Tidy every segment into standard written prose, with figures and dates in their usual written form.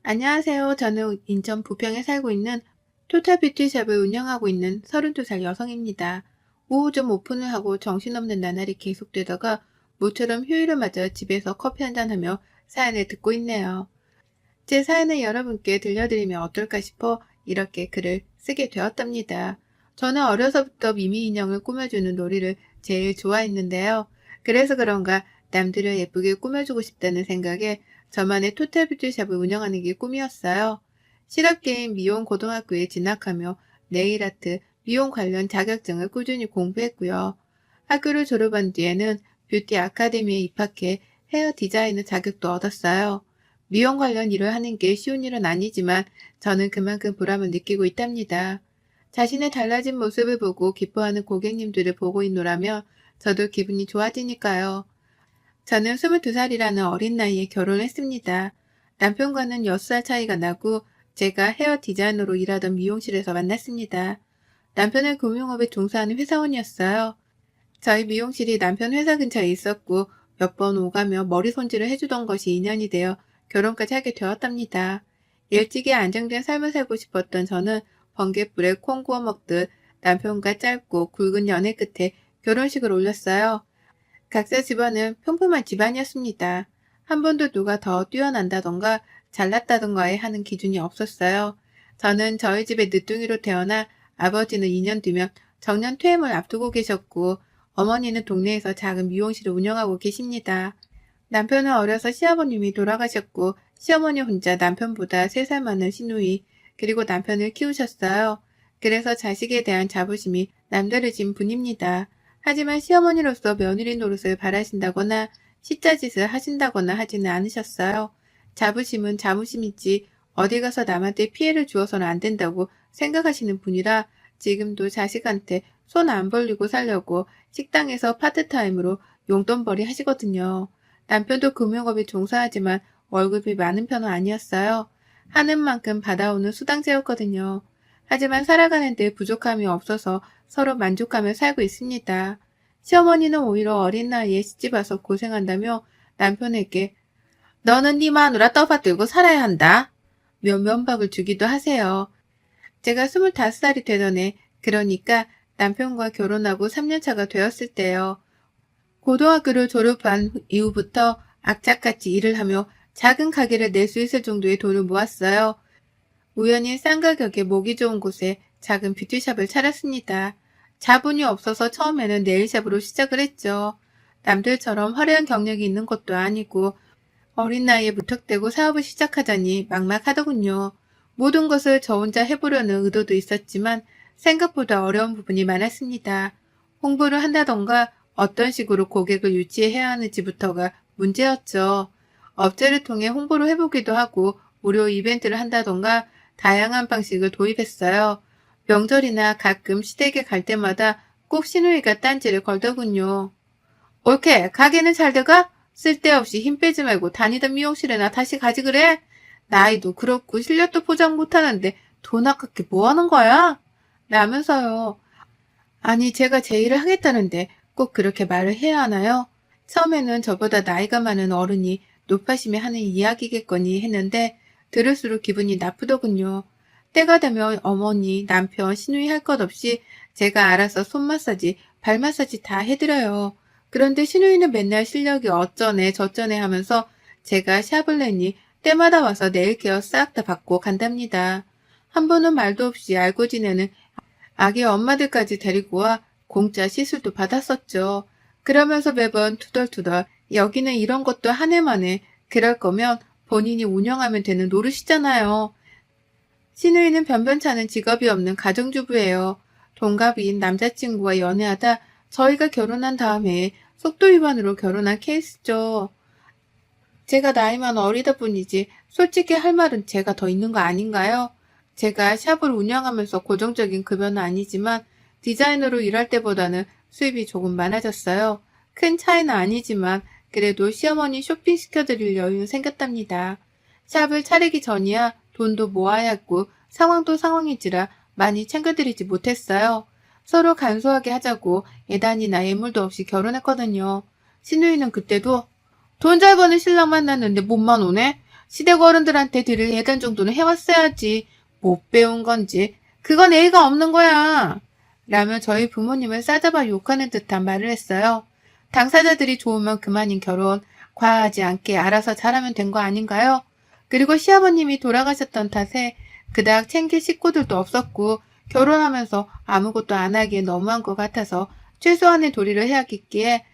안녕하세요. 저는 인천 부평에 살고 있는 토탈뷰티샵을 운영하고 있는 32살 여성입니다. 오후 좀 오픈을 하고 정신없는 나날이 계속되다가 모처럼 휴일을 맞아 집에서 커피 한잔하며 사연을 듣고 있네요. 제 사연을 여러분께 들려드리면 어떨까 싶어 이렇게 글을 쓰게 되었답니다. 저는 어려서부터 미미 인형을 꾸며주는 놀이를 제일 좋아했는데요. 그래서 그런가 남들을 예쁘게 꾸며주고 싶다는 생각에 저만의 토탈뷰티샵을 운영하는 게 꿈이었어요. 실업계인 미용 고등학교에 진학하며 네일아트, 미용 관련 자격증을 꾸준히 공부했고요. 학교를 졸업한 뒤에는 뷰티 아카데미에 입학해 헤어 디자이너 자격도 얻었어요. 미용 관련 일을 하는 게 쉬운 일은 아니지만 저는 그만큼 보람을 느끼고 있답니다. 자신의 달라진 모습을 보고 기뻐하는 고객님들을 보고 있노라면 저도 기분이 좋아지니까요. 저는 22살이라는 어린 나이에 결혼했습니다. 남편과는 6살 차이가 나고 제가 헤어 디자이너로 일하던 미용실에서 만났습니다. 남편은 금융업에 종사하는 회사원이었어요. 저희 미용실이 남편 회사 근처에 있었고 몇 번 오가며 머리 손질을 해주던 것이 인연이 되어 결혼까지 하게 되었답니다. 일찍이 안정된 삶을 살고 싶었던 저는 번갯불에 콩 구워 먹듯 남편과 짧고 굵은 연애 끝에 결혼식을 올렸어요. 각자 집안은 평범한 집안이었습니다. 한 번도 누가 더 뛰어난다던가 잘났다던가에 하는 기준이 없었어요. 저는 저희 집에 늦둥이로 태어나 아버지는 2년 뒤면 정년 퇴임을 앞두고 계셨고 어머니는 동네에서 작은 미용실을 운영하고 계십니다. 남편은 어려서 시아버님이 돌아가셨고 시어머니 혼자 남편보다 3살 많은 시누이 그리고 남편을 키우셨어요. 그래서 자식에 대한 자부심이 남다르신 분입니다. 하지만 시어머니로서 며느리 노릇을 바라신다거나 시자짓을 하신다거나 하지는 않으셨어요. 자부심은 자부심이지 어디 가서 남한테 피해를 주어서는 안 된다고 생각하시는 분이라 지금도 자식한테 손 안 벌리고 살려고 식당에서 파트타임으로 용돈벌이 하시거든요. 남편도 금융업에 종사하지만 월급이 많은 편은 아니었어요. 하는 만큼 받아오는 수당제였거든요. 하지만 살아가는데 부족함이 없어서 서로 만족하며 살고 있습니다. 시어머니는 오히려 어린 나이에 시집와서 고생한다며 남편에게 너는 네 마누라 떠받들고 살아야 한다. 면박을 주기도 하세요. 제가 25살이 되던 해, 그러니까 남편과 결혼하고 3년차가 되었을 때요. 고등학교를 졸업한 이후부터 악착같이 일을 하며 작은 가게를 낼 수 있을 정도의 돈을 모았어요. 우연히 싼 가격에 모기 좋은 곳에 작은 뷰티샵을 차렸습니다. 자본이 없어서 처음에는 네일샵으로 시작을 했죠. 남들처럼 화려한 경력이 있는 것도 아니고 어린 나이에 무턱대고 사업을 시작하자니 막막하더군요. 모든 것을 저 혼자 해보려는 의도도 있었지만 생각보다 어려운 부분이 많았습니다. 홍보를 한다던가 어떤 식으로 고객을 유치해야 하는지부터가 문제였죠. 업체를 통해 홍보를 해보기도 하고 무료 이벤트를 한다던가 다양한 방식을 도입했어요. 명절이나 가끔 시댁에 갈 때마다 꼭 시누이가 딴지를 걸더군요. 옳게 가게는 잘 돼가? 쓸데없이 힘 빼지 말고 다니던 미용실에나 다시 가지 그래? 나이도 그렇고 실력도 포장 못하는데 돈 아깝게 뭐하는 거야? 라면서요. 아니 제가 제 일을 하겠다는데 꼭 그렇게 말을 해야 하나요? 처음에는 저보다 나이가 많은 어른이 노파심에 하는 이야기겠거니 했는데 들을수록 기분이 나쁘더군요. 때가 되면 어머니, 남편, 시누이 할 것 없이 제가 알아서 손 마사지, 발 마사지 다 해드려요. 그런데 시누이는 맨날 실력이 어쩌네 저쩌네 하면서 제가 샵을 내니 때마다 와서 네일 케어 싹 다 받고 간답니다. 한 번은 말도 없이 알고 지내는 아기 엄마들까지 데리고 와 공짜 시술도 받았었죠. 그러면서 매번 투덜투덜 여기는 이런 것도 한 해만 해. 그럴 거면 본인이 운영하면 되는 노릇이잖아요. 시누이는 변변찮은 직업이 없는 가정주부예요. 동갑인 남자친구와 연애하다 저희가 결혼한 다음에 속도 위반으로 결혼한 케이스죠. 제가 나이만 어리다 뿐이지 솔직히 할 말은 제가 더 있는 거 아닌가요? 제가 샵을 운영하면서 고정적인 급여는 아니지만 디자이너로 일할 때보다는 수입이 조금 많아졌어요. 큰 차이는 아니지만 그래도 시어머니 쇼핑시켜드릴 여유는 생겼답니다. 샵을 차리기 전이야 돈도 모아야 했고 상황도 상황이지라 많이 챙겨드리지 못했어요. 서로 간소하게 하자고 예단이나 예물도 없이 결혼했거든요. 시누이는 그때도 돈 잘 버는 신랑 만났는데 몸만 오네? 시댁 어른들한테 드릴 예단 정도는 해왔어야지. 못 배운 건지. 그건 예의가 없는 거야. 라며 저희 부모님을 싸잡아 욕하는 듯한 말을 했어요. 당사자들이 좋으면 그만인 결혼, 과하지 않게 알아서 잘하면 된 거 아닌가요? 그리고 시아버님이 돌아가셨던 탓에 그닥 챙길 식구들도 없었고 결혼하면서 아무것도 안 하기에 너무한 것 같아서 최소한의 도리를 해야겠기에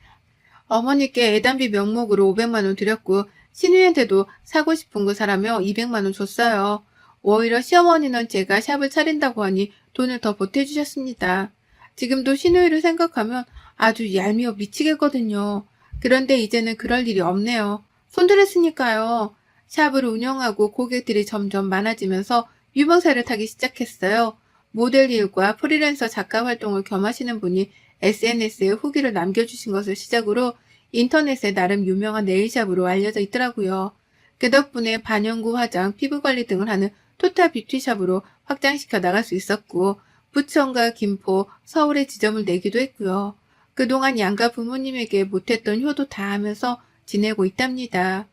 어머니께 애단비 명목으로 500만 원 드렸고 신우이한테도 사고 싶은 거 사라며 200만 원 줬어요. 오히려 시어머니는 제가 샵을 차린다고 하니 돈을 더 보태주셨습니다. 지금도 신우이를 생각하면 아주 얄미워 미치겠거든요. 그런데 이제는 그럴 일이 없네요. 손들었으니까요. 샵을 운영하고 고객들이 점점 많아지면서 유명세를 타기 시작했어요. 모델 일과 프리랜서 작가 활동을 겸하시는 분이 SNS에 후기를 남겨주신 것을 시작으로 인터넷에 나름 유명한 네일샵으로 알려져 있더라고요. 그 덕분에 반영구 화장, 피부관리 등을 하는 토탈 뷰티샵으로 확장시켜 나갈 수 있었고 부천과 김포, 서울에 지점을 내기도 했고요. 그동안 양가 부모님에게 못했던 효도 다 하면서 지내고 있답니다.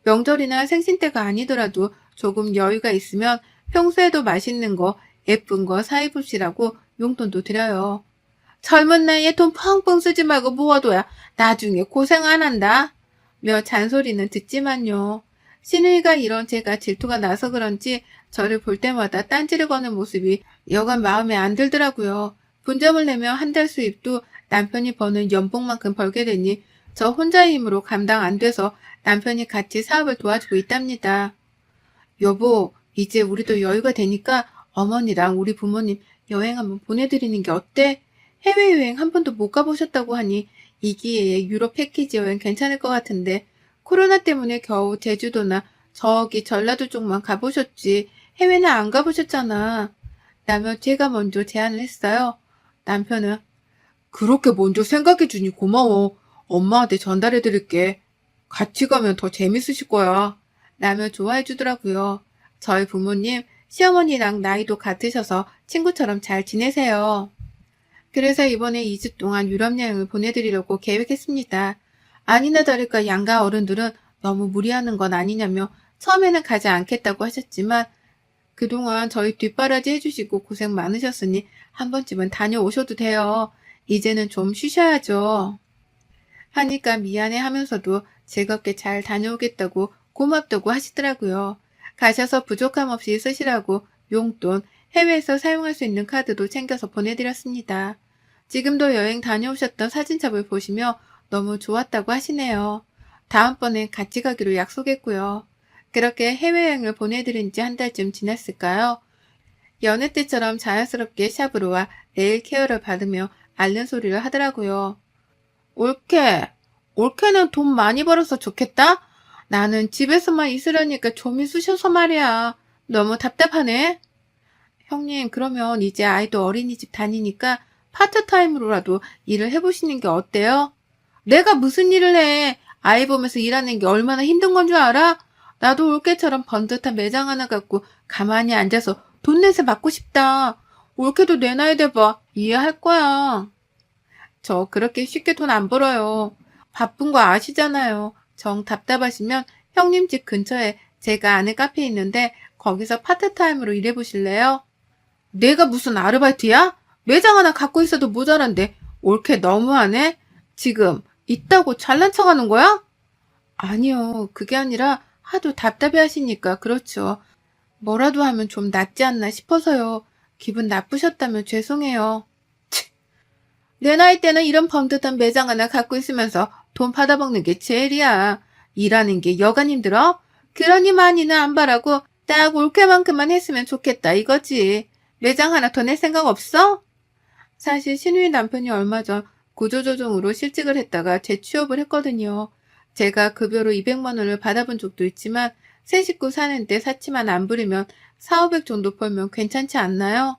명절이나 생신 때가 아니더라도 조금 여유가 있으면 평소에도 맛있는 거, 예쁜 거 사입으시라고 용돈도 드려요. 젊은 나이에 돈 펑펑 쓰지 말고 모아둬야 나중에 고생 안 한다. 며 잔소리는 듣지만요. 신우이가 이런 제가 질투가 나서 그런지 저를 볼 때마다 딴지를 거는 모습이 여간 마음에 안 들더라고요. 분점을 내며 한 달 수입도 남편이 버는 연봉만큼 벌게 되니 저 혼자의 힘으로 감당 안 돼서 남편이 같이 사업을 도와주고 있답니다. 여보, 이제 우리도 여유가 되니까 어머니랑 우리 부모님 여행 한번 보내드리는 게 어때? 해외여행 한 번도 못 가보셨다고 하니 이 기회에 유럽 패키지 여행 괜찮을 것 같은데 코로나 때문에 겨우 제주도나 저기 전라도 쪽만 가보셨지 해외는 안 가보셨잖아. 라며 제가 먼저 제안을 했어요. 남편은 그렇게 먼저 생각해주니 고마워. 엄마한테 전달해드릴게. 같이 가면 더 재밌으실 거야. 라며 좋아해주더라고요. 저희 부모님, 시어머니랑 나이도 같으셔서 친구처럼 잘 지내세요. 그래서 이번에 2주 동안 유럽 여행을 보내드리려고 계획했습니다. 아니나 다를까 양가 어른들은 너무 무리하는 건 아니냐며 처음에는 가지 않겠다고 하셨지만 그동안 저희 뒷바라지 해주시고 고생 많으셨으니 한 번쯤은 다녀오셔도 돼요. 이제는 좀 쉬셔야죠. 하니까 미안해 하면서도 즐겁게 잘 다녀오겠다고 고맙다고 하시더라고요. 가셔서 부족함 없이 쓰시라고 용돈, 해외에서 사용할 수 있는 카드도 챙겨서 보내드렸습니다. 지금도 여행 다녀오셨던 사진첩을 보시며 너무 좋았다고 하시네요. 다음번엔 같이 가기로 약속했고요. 그렇게 해외여행을 보내드린 지 한 달쯤 지났을까요? 여느 때처럼 자연스럽게 샵으로 와 네일 케어를 받으며 앓는 소리를 하더라고요. 올케는 돈 많이 벌어서 좋겠다? 나는 집에서만 있으려니까 좀이 쑤셔서 말이야. 너무 답답하네. 형님, 그러면 이제 아이도 어린이집 다니니까 파트타임으로라도 일을 해보시는 게 어때요? 내가 무슨 일을 해? 아이 보면서 일하는 게 얼마나 힘든 건 줄 알아? 나도 올케처럼 번듯한 매장 하나 갖고 가만히 앉아서 돈 내세 받고 싶다. 올케도 내 나이 돼봐. 이해할 거야. 저 그렇게 쉽게 돈 안 벌어요. 바쁜 거 아시잖아요. 정 답답하시면 형님 집 근처에 제가 아는 카페 있는데 거기서 파트타임으로 일해보실래요? 내가 무슨 아르바이트야? 매장 하나 갖고 있어도 모자란데 올케 너무하네? 지금 있다고 잘난 척하는 거야? 아니요. 그게 아니라 하도 답답해 하시니까 그렇죠. 뭐라도 하면 좀 낫지 않나 싶어서요. 기분 나쁘셨다면 죄송해요. 내 나이 때는 이런 번듯한 매장 하나 갖고 있으면서 돈 받아먹는 게 제일이야. 일하는 게 여간 힘들어? 그러니 많이는 안 바라고 딱 올케만큼만 했으면 좋겠다 이거지. 매장 하나 더 낼 생각 없어? 사실 신우이 남편이 얼마 전 구조조정으로 실직을 했다가 재취업을 했거든요. 제가 급여로 200만 원을 받아본 적도 있지만 새 식구 사는데 사치만 안 부리면 4,500 정도 벌면 괜찮지 않나요?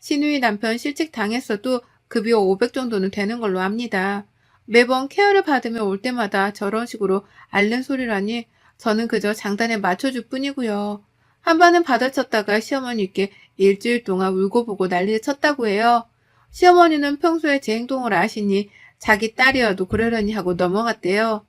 신우이 남편 실직 당했어도 급여 500 정도는 되는 걸로 압니다. 매번 케어를 받으며 올 때마다 저런 식으로 앓는 소리라니 저는 그저 장단에 맞춰줄 뿐이고요. 한 번은 받아쳤다가 시어머니께 일주일 동안 울고 보고 난리를 쳤다고 해요. 시어머니는 평소에 제 행동을 아시니 자기 딸이어도 그러려니 하고 넘어갔대요.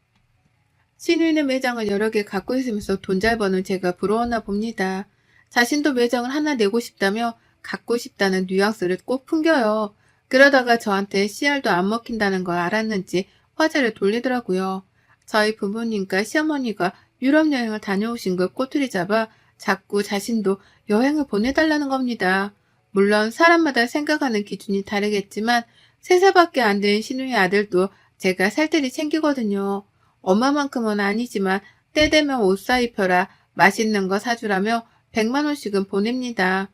신우이는 매장을 여러 개 갖고 있으면서 돈 잘 버는 제가 부러웠나 봅니다. 자신도 매장을 하나 내고 싶다며 갖고 싶다는 뉘앙스를 꼭 풍겨요. 그러다가 저한테 씨알도 안 먹힌다는 걸 알았는지 화제를 돌리더라고요. 저희 부모님과 시어머니가 유럽 여행을 다녀오신 걸 꼬투리 잡아 자꾸 자신도 여행을 보내달라는 겁니다. 물론 사람마다 생각하는 기준이 다르겠지만 3살밖에 안 된 신우의 아들도 제가 살뜰히 챙기거든요. 엄마만큼은 아니지만 때 되면 옷 사입혀라, 맛있는 거 사주라며 100만 원씩은 보냅니다.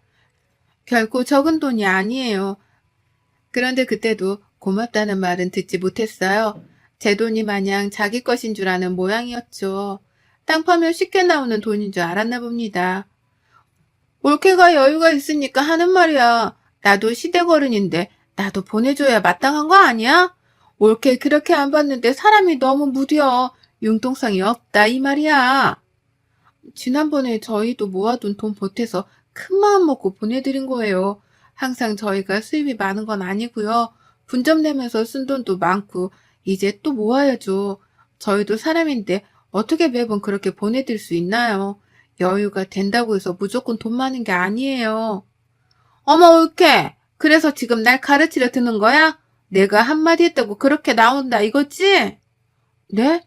결코 적은 돈이 아니에요. 그런데 그때도 고맙다는 말은 듣지 못했어요. 제 돈이 마냥 자기 것인 줄 아는 모양이었죠. 땅 파면 쉽게 나오는 돈인 줄 알았나 봅니다. 올케가 여유가 있으니까 하는 말이야. 나도 시댁어른인데 나도 보내줘야 마땅한 거 아니야? 올케 그렇게 안 봤는데 사람이 너무 무뎌. 융통성이 없다 이 말이야. 지난번에 저희도 모아둔 돈 보태서 큰 마음 먹고 보내드린 거예요. 항상 저희가 수입이 많은 건 아니고요. 분점 내면서 쓴 돈도 많고 이제 또 모아야죠. 저희도 사람인데 어떻게 매번 그렇게 보내드릴 수 있나요? 여유가 된다고 해서 무조건 돈 많은 게 아니에요. 어머 올케, 그래서 지금 날 가르치려 드는 거야? 내가 한마디 했다고 그렇게 나온다 이거지? 네?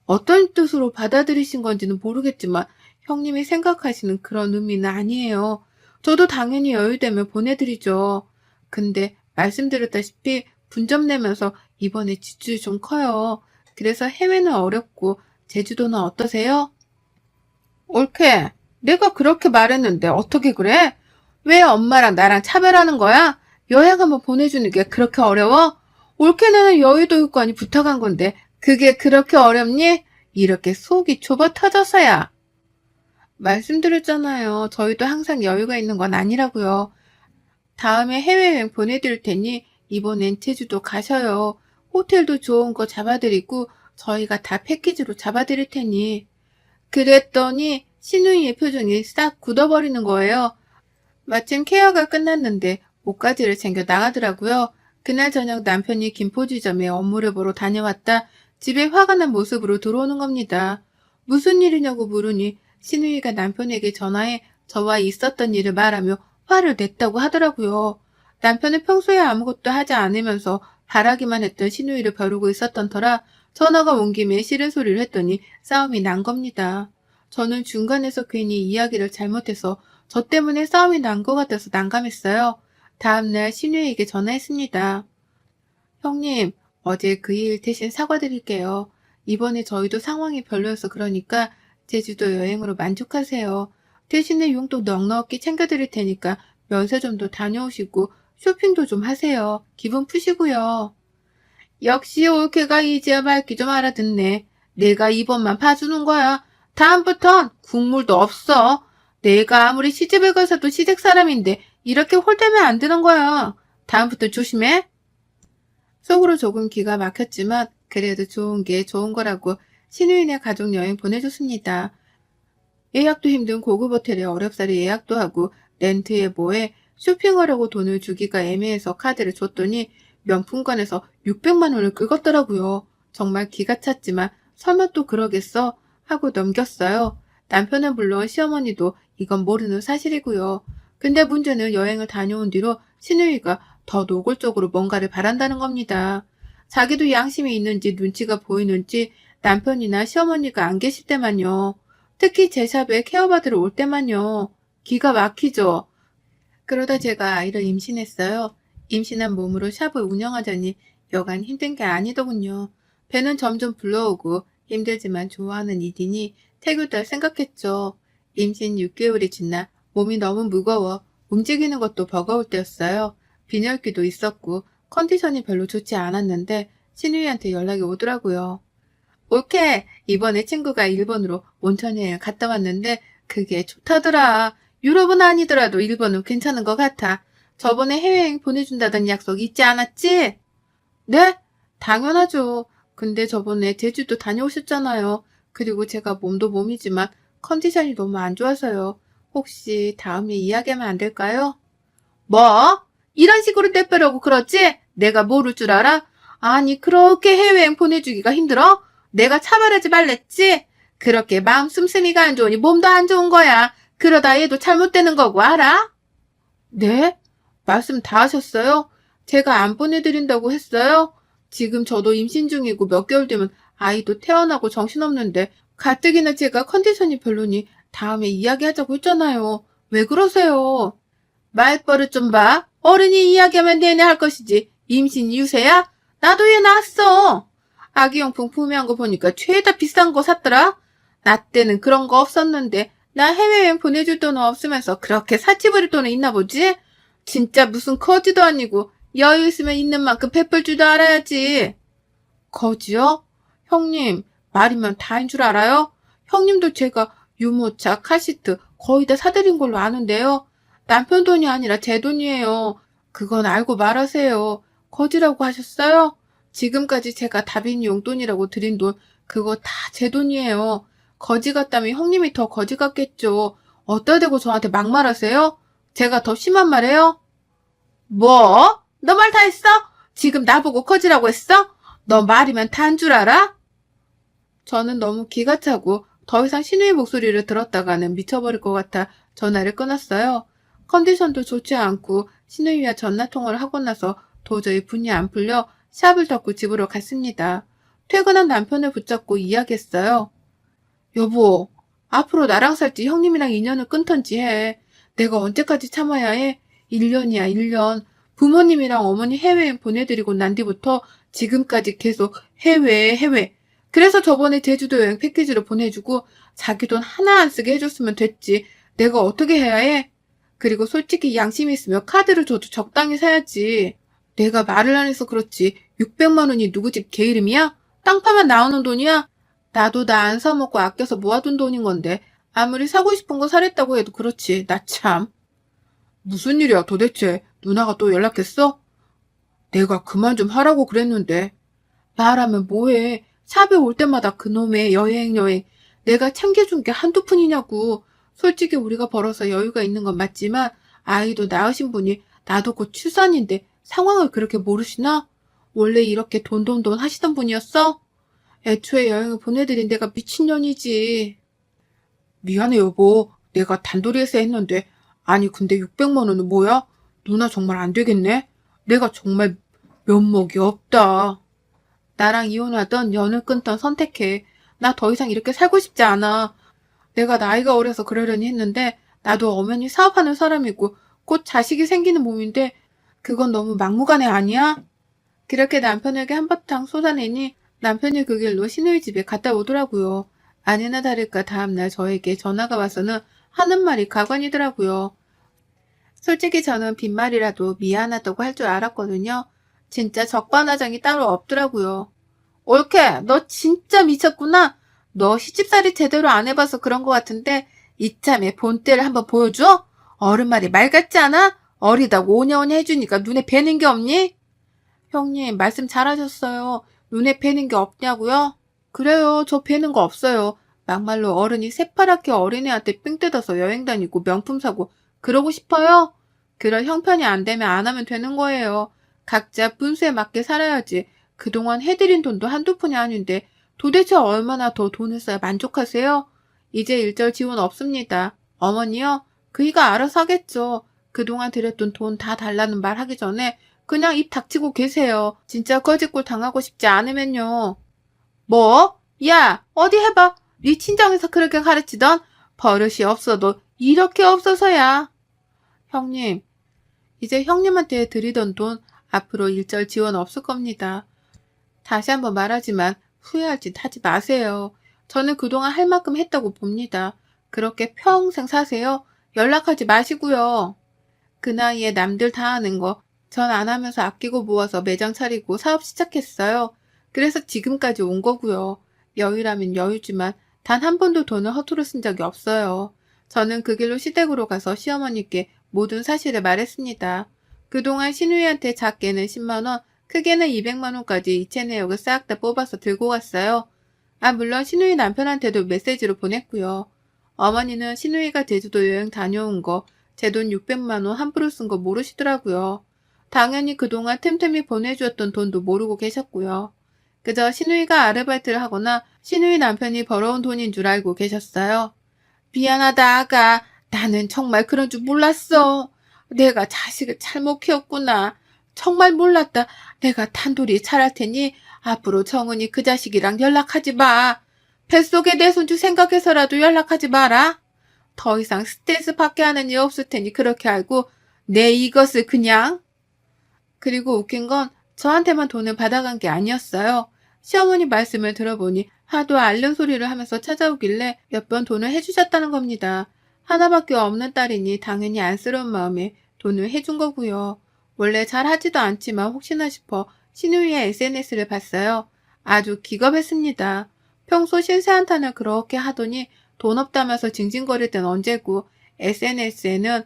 어떤 뜻으로 받아들이신 건지는 모르겠지만 형님이 생각하시는 그런 의미는 아니에요. 저도 당연히 여유되면 보내드리죠. 근데 말씀드렸다시피 분점 내면서 이번에 지출이 좀 커요. 그래서 해외는 어렵고 제주도는 어떠세요? 옳게. 내가 그렇게 말했는데 어떻게 그래? 왜 엄마랑 나랑 차별하는 거야? 여행 한번 보내주는 게 그렇게 어려워? 옳게는 여의도육관이 부탁한 건데 그게 그렇게 어렵니? 이렇게 속이 좁아 터져서야. 말씀드렸잖아요. 저희도 항상 여유가 있는 건 아니라고요. 다음에 해외여행 보내드릴 테니 이번엔 제주도 가셔요. 호텔도 좋은 거 잡아드리고 저희가 다 패키지로 잡아드릴 테니. 그랬더니 신우이의 표정이 싹 굳어버리는 거예요. 마침 케어가 끝났는데 옷가지를 챙겨 나가더라고요. 그날 저녁 남편이 김포지점에 업무를 보러 다녀왔다 집에 화가 난 모습으로 들어오는 겁니다. 무슨 일이냐고 물으니 신우이가 남편에게 전화해 저와 있었던 일을 말하며 화를 냈다고 하더라고요. 남편은 평소에 아무것도 하지 않으면서 바라기만 했던 신우이를 벼르고 있었던 터라 전화가 온 김에 싫은 소리를 했더니 싸움이 난 겁니다. 저는 중간에서 괜히 이야기를 잘못해서 저 때문에 싸움이 난 것 같아서 난감했어요. 다음날 신우에게 전화했습니다. 형님, 어제 그 일 대신 사과드릴게요. 이번에 저희도 상황이 별로여서 그러니까 제주도 여행으로 만족하세요. 대신에 용돈 넉넉히 챙겨드릴 테니까 면세점도 다녀오시고 쇼핑도 좀 하세요. 기분 푸시고요. 역시 올케가 이제야 말귀 좀 알아듣네. 내가 이번만 봐주는 거야. 다음부턴 국물도 없어. 내가 아무리 시집을 가서도 시댁 사람인데 이렇게 홀대면 안 되는 거야. 다음부터 조심해. 속으로 조금 기가 막혔지만 그래도 좋은 게 좋은 거라고 신우이네 가족 여행 보내줬습니다. 예약도 힘든 고급 호텔에 어렵사리 예약도 하고 렌트에 뭐해 쇼핑하려고 돈을 주기가 애매해서 카드를 줬더니 명품관에서 600만 원을 긁었더라고요. 정말 기가 찼지만 설마 또 그러겠어? 하고 넘겼어요. 남편은 물론 시어머니도 이건 모르는 사실이고요. 근데 문제는 여행을 다녀온 뒤로 신우이가 더 노골적으로 뭔가를 바란다는 겁니다. 자기도 양심이 있는지 눈치가 보이는지 남편이나 시어머니가 안 계실 때만요. 특히 제 샵에 케어받으러 올 때만요. 기가 막히죠. 그러다 제가 아이를 임신했어요. 임신한 몸으로 샵을 운영하자니 여간 힘든 게 아니더군요. 배는 점점 불러오고 힘들지만 좋아하는 일이니 태교도 생각했죠. 임신 6개월이 지나 몸이 너무 무거워 움직이는 것도 버거울 때였어요. 빈혈기도 있었고 컨디션이 별로 좋지 않았는데 신우이한테 연락이 오더라고요. 올케, 이번에 친구가 일본으로 온천여행 갔다 왔는데 그게 좋다더라. 유럽은 아니더라도 일본은 괜찮은 것 같아. 저번에 해외여행 보내준다던 약속 잊지 않았지? 네? 당연하죠. 근데 저번에 제주도 다녀오셨잖아요. 그리고 제가 몸도 몸이지만 컨디션이 너무 안 좋아서요. 혹시 다음에 이야기하면 안 될까요? 뭐? 이런 식으로 떼빼라고 그러지? 내가 모를 줄 알아? 아니 그렇게 해외여행 보내주기가 힘들어? 내가 차별하지 말랬지? 그렇게 마음 씀씀이가 안 좋으니 몸도 안 좋은 거야. 그러다 얘도 잘못되는 거고 알아? 네? 말씀 다 하셨어요? 제가 안 보내드린다고 했어요? 지금 저도 임신 중이고 몇 개월 되면 아이도 태어나고 정신없는데 가뜩이나 제가 컨디션이 별로니 다음에 이야기하자고 했잖아요. 왜 그러세요? 말버릇 좀 봐. 어른이 이야기하면 내내 할 것이지. 임신 유세야? 나도 얘 낳았어. 아기용품 구매한 거 보니까 죄다 비싼 거 샀더라. 나 때는 그런 거 없었는데 나 해외여행 보내줄 돈은 없으면서 그렇게 사치 부릴 돈은 있나 보지? 진짜 무슨 거지도 아니고 여유 있으면 있는 만큼 베풀 줄도 알아야지. 거지요? 형님, 말이면 다인 줄 알아요? 형님도 제가 유모차, 카시트 거의 다 사드린 걸로 아는데요. 남편 돈이 아니라 제 돈이에요. 그건 알고 말하세요. 거지라고 하셨어요? 지금까지 제가 다빈이 용돈이라고 드린 돈, 그거 다 제 돈이에요. 거지 같다면 형님이 더 거지 같겠죠. 어디다 대고 저한테 막말하세요? 제가 더 심한 말해요? 뭐? 너 말 다 했어? 지금 나보고 거지라고 했어? 너 말이면 다 한 줄 알아? 저는 너무 기가 차고 더 이상 신우의 목소리를 들었다가는 미쳐버릴 것 같아 전화를 끊었어요. 컨디션도 좋지 않고 신우이와 전화통화를 하고 나서 도저히 분이 안 풀려 샵을 덮고 집으로 갔습니다. 퇴근한 남편을 붙잡고 이야기했어요. 여보, 앞으로 나랑 살지 형님이랑 인연을 끊던지 해. 내가 언제까지 참아야 해? 1년이야, 1년. 부모님이랑 어머니 해외여행 보내드리고 난 뒤부터 지금까지 계속 해외. 그래서 저번에 제주도 여행 패키지로 보내주고 자기 돈 하나 안 쓰게 해줬으면 됐지. 내가 어떻게 해야 해? 그리고 솔직히 양심이 있으면 카드를 줘도 적당히 사야지. 내가 말을 안 해서 그렇지. 600만 원이 누구 집 개 이름이야? 땅 파면 나오는 돈이야? 나도 나 안 사먹고 아껴서 모아둔 돈인 건데 아무리 사고 싶은 거 사랬다고 해도 그렇지. 나 참. 무슨 일이야 도대체? 누나가 또 연락했어? 내가 그만 좀 하라고 그랬는데. 말하면 뭐해. 샵에 올 때마다 그놈의 여행. 내가 챙겨준 게 한두 푼이냐고. 솔직히 우리가 벌어서 여유가 있는 건 맞지만 아이도 낳으신 분이 나도 곧 출산인데 상황을 그렇게 모르시나? 원래 이렇게 돈 하시던 분이었어? 애초에 여행을 보내드린 내가 미친년이지. 미안해 여보. 내가 단도리에서 했는데. 아니 근데 600만 원은 뭐야? 누나 정말 안 되겠네. 내가 정말 면목이 없다. 나랑 이혼하던 연을 끊던 선택해. 나 더 이상 이렇게 살고 싶지 않아. 내가 나이가 어려서 그러려니 했는데 나도 엄연히 사업하는 사람이고 곧 자식이 생기는 몸인데 그건 너무 막무가내 아니야? 그렇게 남편에게 한바탕 쏟아내니 남편이 그 길로 시누이 집에 갔다 오더라고요. 아니나 다를까 다음날 저에게 전화가 와서는 하는 말이 가관이더라고요. 솔직히 저는 빈말이라도 미안하다고 할 줄 알았거든요. 진짜 적반하장이 따로 없더라고요. 옳게, 너 진짜 미쳤구나. 너 시집살이 제대로 안 해봐서 그런 것 같은데 이참에 본때를 한번 보여줘? 어른 말이 말 같지 않아? 어리다고 오냐오냐 해주니까 눈에 뵈는 게 없니? 형님, 말씀 잘하셨어요. 눈에 뵈는 게 없냐고요? 그래요, 저 뵈는 거 없어요. 막말로 어른이 새파랗게 어린애한테 삥 뜯어서 여행 다니고 명품 사고 그러고 싶어요? 그럴 형편이 안 되면 안 하면 되는 거예요. 각자 분수에 맞게 살아야지. 그동안 해드린 돈도 한두 푼이 아닌데 도대체 얼마나 더 돈을 써야 만족하세요? 이제 일절 지원 없습니다. 어머니요? 그이가 알아서 하겠죠. 그동안 드렸던 돈 다 달라는 말 하기 전에 그냥 입 닥치고 계세요. 진짜 거짓골 당하고 싶지 않으면요. 뭐? 야, 어디 해봐. 네 친정에서 그렇게 가르치던 버릇이 없어도 이렇게 없어서야. 형님, 이제 형님한테 드리던 돈 앞으로 일절 지원 없을 겁니다. 다시 한번 말하지만 후회할 짓 하지 마세요. 저는 그동안 할 만큼 했다고 봅니다. 그렇게 평생 사세요. 연락하지 마시고요. 그 나이에 남들 다 하는 거 전 안 하면서 아끼고 모아서 매장 차리고 사업 시작했어요. 그래서 지금까지 온 거고요. 여유라면 여유지만 단 한 번도 돈을 허투루 쓴 적이 없어요. 저는 그 길로 시댁으로 가서 시어머니께 모든 사실을 말했습니다. 그동안 신우이한테 작게는 10만 원, 크게는 200만 원까지 이체 내역을 싹 다 뽑아서 들고 갔어요. 아, 물론 신우이 남편한테도 메시지로 보냈고요. 어머니는 신우이가 제주도 여행 다녀온 거, 제 돈 600만 원 함부로 쓴 거 모르시더라고요. 당연히 그동안 틈틈이 보내주었던 돈도 모르고 계셨고요. 그저 신우이가 아르바이트를 하거나 신우이 남편이 벌어온 돈인 줄 알고 계셨어요. 미안하다, 아가. 나는 정말 그런 줄 몰랐어. 내가 자식을 잘못 키웠구나. 정말 몰랐다. 내가 단둘이 잘할 테니 앞으로 정은이 그 자식이랑 연락하지 마. 뱃속에 내 손주 생각해서라도 연락하지 마라. 더 이상 스트레스 받게 하는 일 없을 테니 그렇게 알고 내 이것을 그냥. 그리고 웃긴 건 저한테만 돈을 받아간 게 아니었어요. 시어머니 말씀을 들어보니 하도 앓는 소리를 하면서 찾아오길래 몇 번 돈을 해주셨다는 겁니다. 하나밖에 없는 딸이니 당연히 안쓰러운 마음에 돈을 해준 거고요. 원래 잘 하지도 않지만 혹시나 싶어 신우이의 SNS를 봤어요. 아주 기겁했습니다. 평소 신세한탄을 그렇게 하더니 돈 없다면서 징징거릴 땐 언제고 SNS에는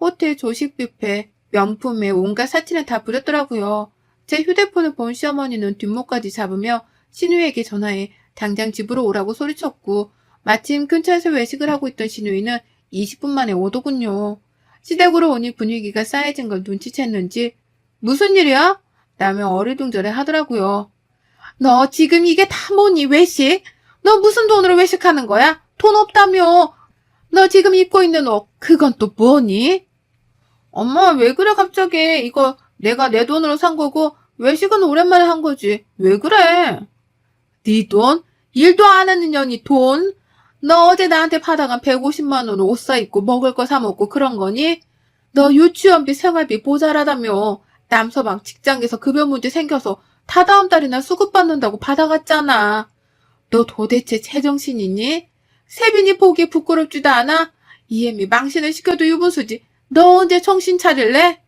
호텔 조식 뷔페, 명품에 온갖 사진을 다 부렸더라고요. 제 휴대폰을 본 시어머니는 뒷목까지 잡으며 신우이에게 전화해 당장 집으로 오라고 소리쳤고 마침 근처에서 외식을 하고 있던 신우이는 20분 만에 오더군요. 시댁으로 오니 분위기가 싸해진 걸 눈치챘는지 무슨 일이야? 라며 어리둥절해 하더라고요. 너 지금 이게 다 뭐니 외식? 너 무슨 돈으로 외식하는 거야? 돈 없다며. 너 지금 입고 있는 옷 그건 또 뭐니? 엄마 왜 그래 갑자기. 이거 내가 내 돈으로 산 거고 외식은 오랜만에 한 거지. 왜 그래? 네 돈? 일도 안 하는 년이 돈? 너 어제 나한테 받아간 150만 원으로 옷 사 입고 먹을 거 사 먹고 그런 거니? 너 유치원비 생활비 모자라다며. 남서방 직장에서 급여 문제 생겨서 다다음 달이나 수급 받는다고 받아갔잖아. 너 도대체 제정신이니? 세빈이 보기 부끄럽지도 않아? 이애미 망신을 시켜도 유분수지. 너 언제 정신 차릴래?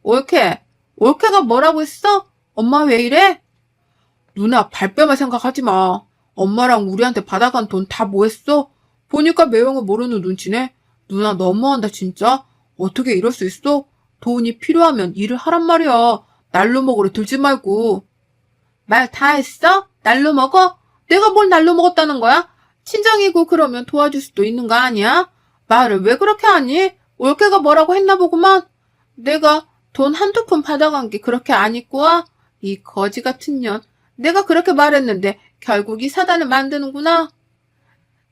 올케. 올케가 뭐라고 했어? 엄마 왜 이래? 누나 발뺌할 생각하지 마. 엄마랑 우리한테 받아간 돈 다 뭐했어? 보니까 매형을 모르는 눈치네. 누나 너무한다 진짜. 어떻게 이럴 수 있어? 돈이 필요하면 일을 하란 말이야. 날로 먹으러 들지 말고. 말 다 했어? 날로 먹어? 내가 뭘 날로 먹었다는 거야? 친정이고 그러면 도와줄 수도 있는 거 아니야? 말을 왜 그렇게 하니? 올케가 뭐라고 했나 보구만. 내가 돈 한두 푼 받아간 게 그렇게 안 있고 와? 이 거지 같은 년. 내가 그렇게 말했는데 결국 이 사단을 만드는구나.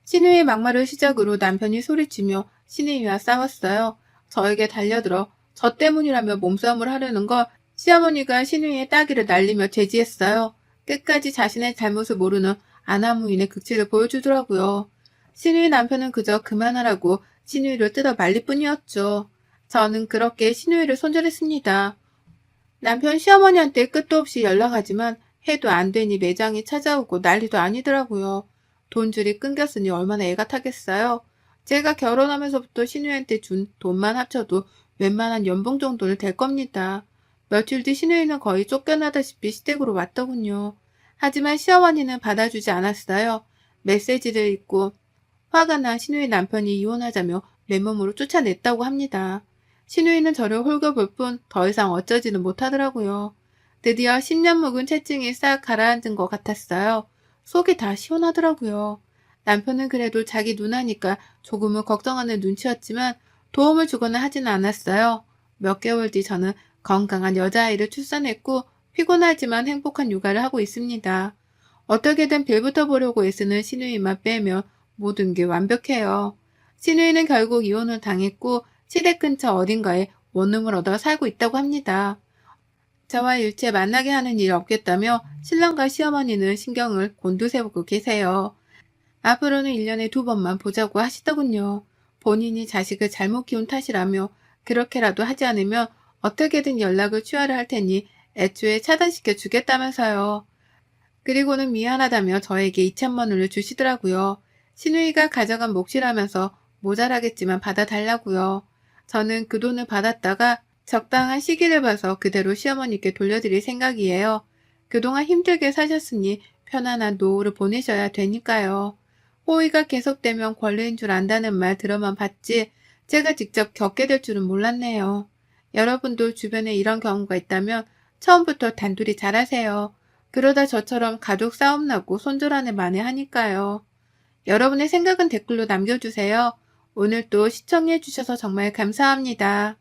신우이의 막말을 시작으로 남편이 소리치며 신우이와 싸웠어요. 저에게 달려들어 저 때문이라며 몸싸움을 하려는 걸 시어머니가 신우이의 따귀를 날리며 제지했어요. 끝까지 자신의 잘못을 모르는 아나무인의 극치를 보여주더라고요. 신우이 남편은 그저 그만하라고 신우이를 뜯어 말릴 뿐이었죠. 저는 그렇게 신우이를 손절했습니다. 남편 시어머니한테 끝도 없이 연락하지만 해도 안 되니 매장이 찾아오고 난리도 아니더라고요. 돈줄이 끊겼으니 얼마나 애가 타겠어요. 제가 결혼하면서부터 신우이한테 준 돈만 합쳐도 웬만한 연봉 정도는 될 겁니다. 며칠 뒤 신우이는 거의 쫓겨나다시피 시댁으로 왔더군요. 하지만 시어머니는 받아주지 않았어요. 메시지를 읽고 화가 난 신우이 남편이 이혼하자며 맨몸으로 쫓아냈다고 합니다. 신우이는 저를 홀겨볼 뿐 더 이상 어쩌지는 못하더라고요. 드디어 10년 묵은 체증이 싹 가라앉은 것 같았어요. 속이 다 시원하더라고요. 남편은 그래도 자기 누나니까 조금은 걱정하는 눈치였지만 도움을 주거나 하지는 않았어요. 몇 개월 뒤 저는 건강한 여자아이를 출산했고 피곤하지만 행복한 육아를 하고 있습니다. 어떻게든 빌부터 보려고 애쓰는 신우이만 빼면 모든 게 완벽해요. 신우이는 결국 이혼을 당했고 시댁 근처 어딘가에 원룸을 얻어 살고 있다고 합니다. 저와 일체 만나게 하는 일이 없겠다며 신랑과 시어머니는 신경을 곤두세우고 계세요. 앞으로는 1년에 2번만 보자고 하시더군요. 본인이 자식을 잘못 키운 탓이라며 그렇게라도 하지 않으면 어떻게든 연락을 취하려 할 테니 애초에 차단시켜 주겠다면서요. 그리고는 미안하다며 저에게 2천만 원을 주시더라고요. 신우이가 가져간 몫이라면서 모자라겠지만 받아달라고요. 저는 그 돈을 받았다가 적당한 시기를 봐서 그대로 시어머니께 돌려드릴 생각이에요. 그동안 힘들게 사셨으니 편안한 노후를 보내셔야 되니까요. 호의가 계속되면 권리인 줄 안다는 말 들어만 봤지 제가 직접 겪게 될 줄은 몰랐네요. 여러분도 주변에 이런 경우가 있다면 처음부터 단둘이 잘하세요. 그러다 저처럼 가족 싸움 나고 손절하는 만회하니까요. 여러분의 생각은 댓글로 남겨주세요. 오늘도 시청해주셔서 정말 감사합니다.